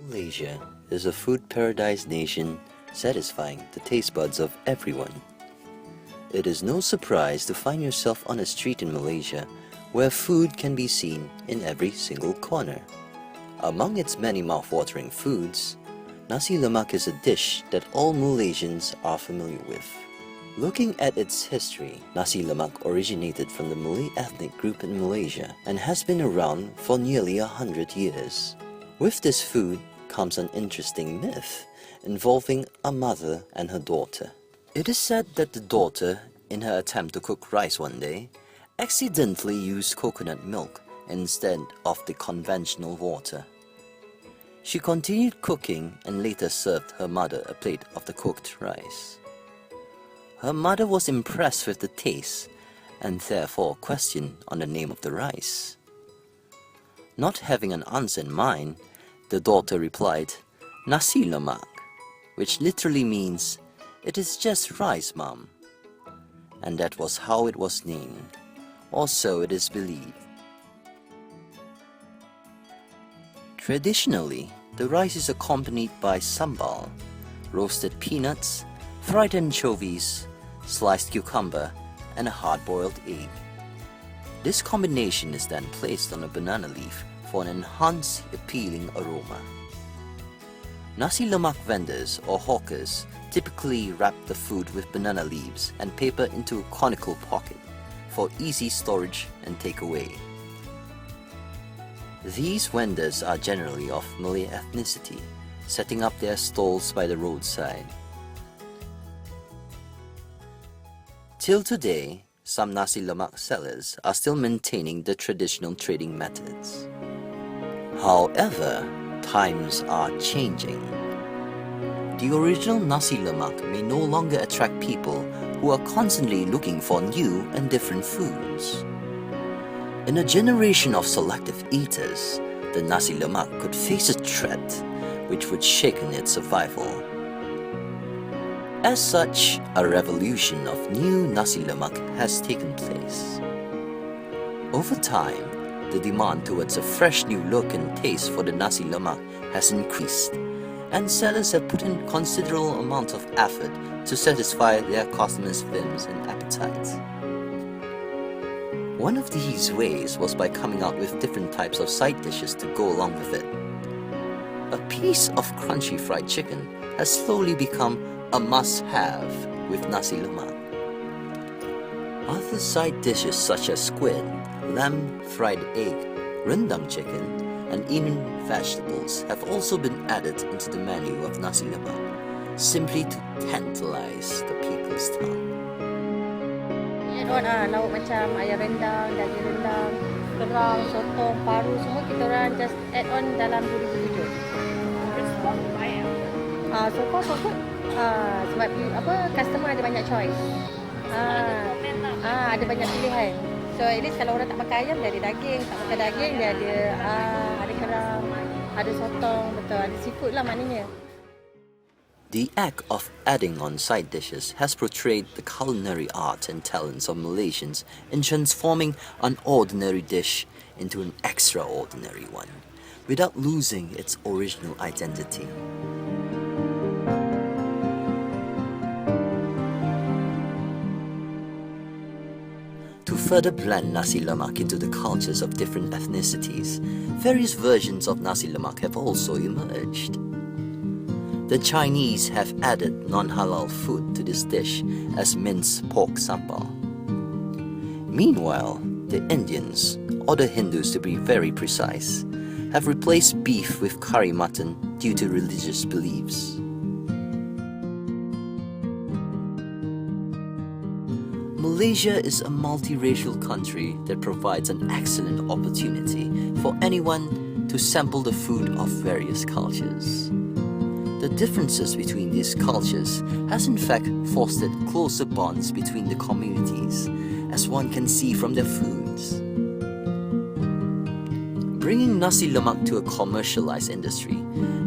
Malaysia is a food paradise nation satisfying the taste buds of everyone. It is no surprise to find yourself on a street in Malaysia where food can be seen in every single corner. Among its many mouth-watering foods, Nasi Lemak is a dish that all Malaysians are familiar with. Looking at its history, Nasi Lemak originated from the Malay ethnic group in Malaysia and has been around for nearly 100 years. With this food comes an interesting myth involving a mother and her daughter. It is said that the daughter, in her attempt to cook rice one day, accidentally used coconut milk instead of the conventional water. She continued cooking and later served her mother a plate of the cooked rice. Her mother was impressed with the taste and therefore questioned on the name of the rice. Not having an answer in mind, the daughter replied, "Nasi Lemak," which literally means, "It is just rice, Mom." And that was how it was named, or so it is believed. Traditionally, the rice is accompanied by sambal, roasted peanuts, fried anchovies, sliced cucumber, and a hard-boiled egg. This combination is then placed on a banana leaf for an enhanced, appealing aroma. Nasi Lemak vendors or hawkers typically wrap the food with banana leaves and paper into a conical pocket for easy storage and takeaway. These vendors are generally of Malay ethnicity, setting up their stalls by the roadside. Till today, some Nasi Lemak sellers are still maintaining the traditional trading methods. However, times are changing. The original Nasi Lemak may no longer attract people who are constantly looking for new and different foods. In a generation of selective eaters, the Nasi Lemak could face a threat which would shake its survival. As such, a revolution of new Nasi Lemak has taken place. Over time, the demand towards a fresh new look and taste for the Nasi Lemak has increased, and sellers have put in considerable amount of effort to satisfy their customers' whims and appetites. One of these ways was by coming out with different types of side dishes to go along with it. A piece of crunchy fried chicken has slowly become a must-have with Nasi Lemak. Other side dishes such as squid, lamb fried egg, rendang chicken, and even vegetables have also been added into the menu of Nasi Lemak, simply to tantalize the people's tongue. Lauk macam ayam rendang, daging rendang, kerang, sotong, paru, semua kita orang just add on dalam 2007. So far so good. Sebab customer ada banyak choice. Ada banyak pilihan. So at least kalau orang tak makan ayam, dia ada daging, tak makan daging, dia ada kerang, ada sotong, betul, ada seafood lah maknanya. The act of adding on side dishes has portrayed the culinary art and talents of Malaysians in transforming an ordinary dish into an extraordinary one, without losing its original identity. To further blend Nasi Lemak into the cultures of different ethnicities, various versions of Nasi Lemak have also emerged. The Chinese have added non-halal food to this dish as minced pork sambal. Meanwhile, the Indians, or the Hindus to be very precise, have replaced beef with curry mutton due to religious beliefs. Malaysia is a multiracial country that provides an excellent opportunity for anyone to sample the food of various cultures. The differences between these cultures has in fact fostered closer bonds between the communities, as one can see from their foods. Bringing Nasi Lemak to a commercialized industry,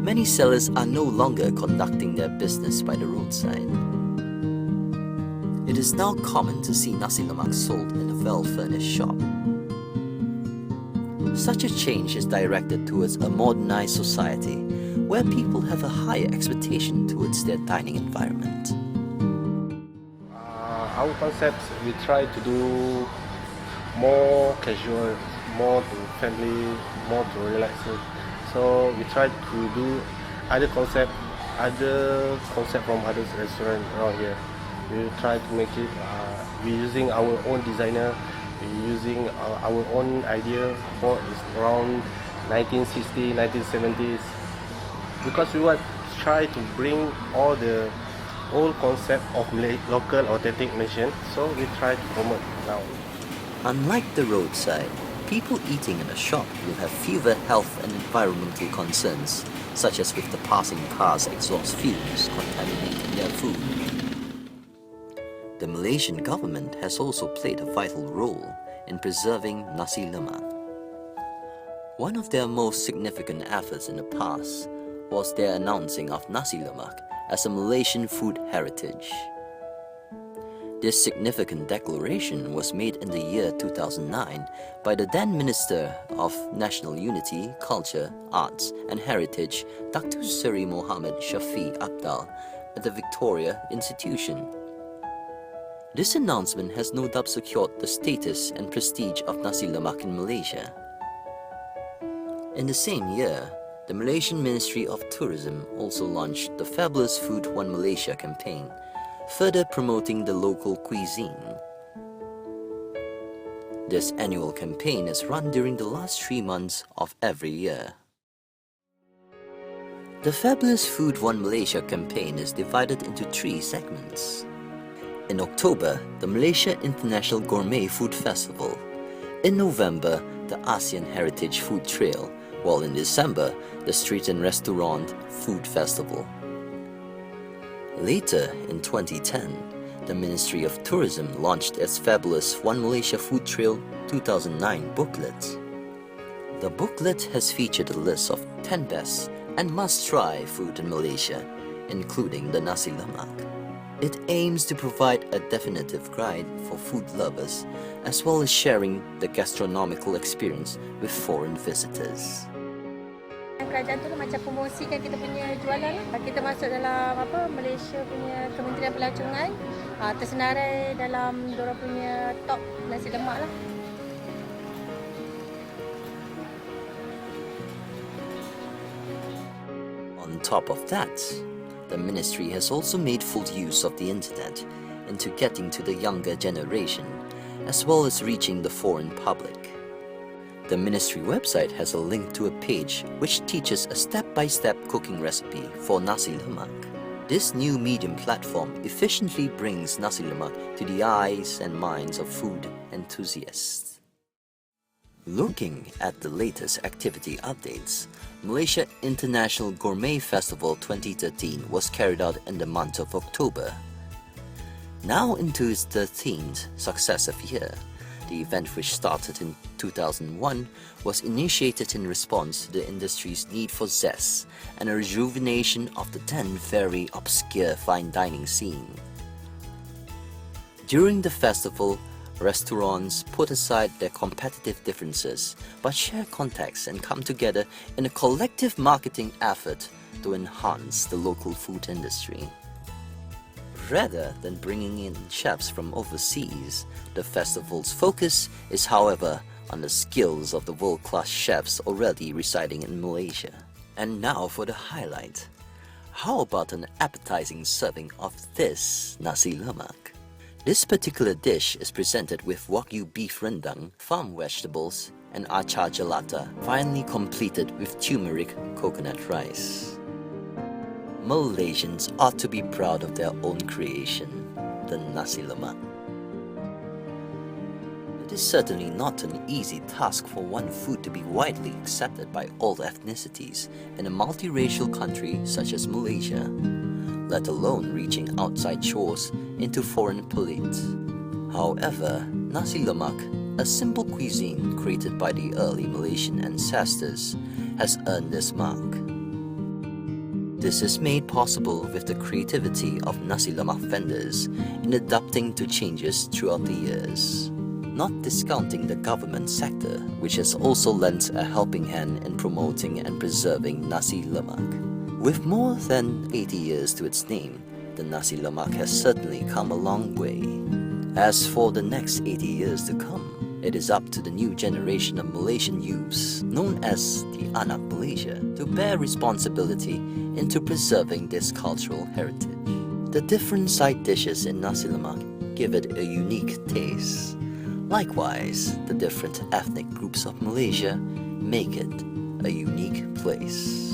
many sellers are no longer conducting their business by the roadside. It is now common to see Nasi Lemak sold in a well-furnished shop. Such a change is directed towards a modernized society where people have a higher expectation towards their dining environment. Our concepts, we try to do more casual, more to family, more to relaxing. So we try to do other concept from other restaurants around here. We try to make it. We're using our own designer. We're using our own idea. For is around 1960s, 1970s. Because we want to try to bring all the old concept of local authentic Malaysian. So we try to promote now. Unlike the roadside, people eating in a shop will have fewer health and environmental concerns, such as with the passing cars' exhaust fumes contaminating their food. The Malaysian government has also played a vital role in preserving Nasi Lemak. One of their most significant efforts in the past was their announcing of Nasi Lemak as a Malaysian food heritage. This significant declaration was made in the year 2009 by the then Minister of National Unity, Culture, Arts and Heritage, Dr. Seri Mohammed Shafi Abdal, at the Victoria Institution. This announcement has no doubt secured the status and prestige of Nasi Lemak in Malaysia. In the same year, the Malaysian Ministry of Tourism also launched the Fabulous Food One Malaysia campaign, further promoting the local cuisine. This annual campaign is run during the last 3 months of every year. The Fabulous Food One Malaysia campaign is divided into 3 segments. In October, the Malaysia International Gourmet Food Festival. In November, the ASEAN Heritage Food Trail, while in December, the Street and Restaurant Food Festival. Later, in 2010, the Ministry of Tourism launched its Fabulous One Malaysia Food Trail 2009 booklet. The booklet has featured a list of 10 best and must-try food in Malaysia, including the Nasi Lemak. It aims to provide a definitive guide for food lovers, as well as sharing the gastronomical experience with foreign visitors. Kerajaan tu macam promosikan kita punya jualan lah. Kita masuk dalam Malaysia punya Kementerian Pelancungan, tersenarai dalam diorang punya top nasi lemak lah. On top of that, the ministry has also made full use of the internet into getting to the younger generation, as well as reaching the foreign public. The ministry website has a link to a page which teaches a step-by-step cooking recipe for Nasi Lemak. This new medium platform efficiently brings Nasi Lemak to the eyes and minds of food enthusiasts. Looking at the latest activity updates, Malaysia International Gourmet Festival 2013 was carried out in the month of October. Now into its 13th successive year, the event, which started in 2001, was initiated in response to the industry's need for zest and a rejuvenation of the then very obscure fine dining scene. During the festival, restaurants put aside their competitive differences but share contacts and come together in a collective marketing effort to enhance the local food industry. Rather than bringing in chefs from overseas, the festival's focus is, however, on the skills of the world-class chefs already residing in Malaysia. And now for the highlight. How about an appetizing serving of this Nasi Lemak? This particular dish is presented with Wagyu beef rendang, farm vegetables, and achar gelata, finally completed with turmeric coconut rice. Malaysians ought to be proud of their own creation, the Nasi Lemak. It is certainly not an easy task for one food to be widely accepted by all ethnicities in a multiracial country such as Malaysia, let alone reaching outside shores into foreign palates. However, Nasi Lemak, a simple cuisine created by the early Malaysian ancestors, has earned this mark. This is made possible with the creativity of Nasi Lemak vendors in adapting to changes throughout the years. Not discounting the government sector, which has also lent a helping hand in promoting and preserving Nasi Lemak. With more than 80 years to its name, the Nasi Lemak has certainly come a long way. As for the next 80 years to come, it is up to the new generation of Malaysian youths, known as the Anak Malaysia, to bear responsibility into preserving this cultural heritage. The different side dishes in Nasi Lemak give it a unique taste. Likewise, the different ethnic groups of Malaysia make it a unique place.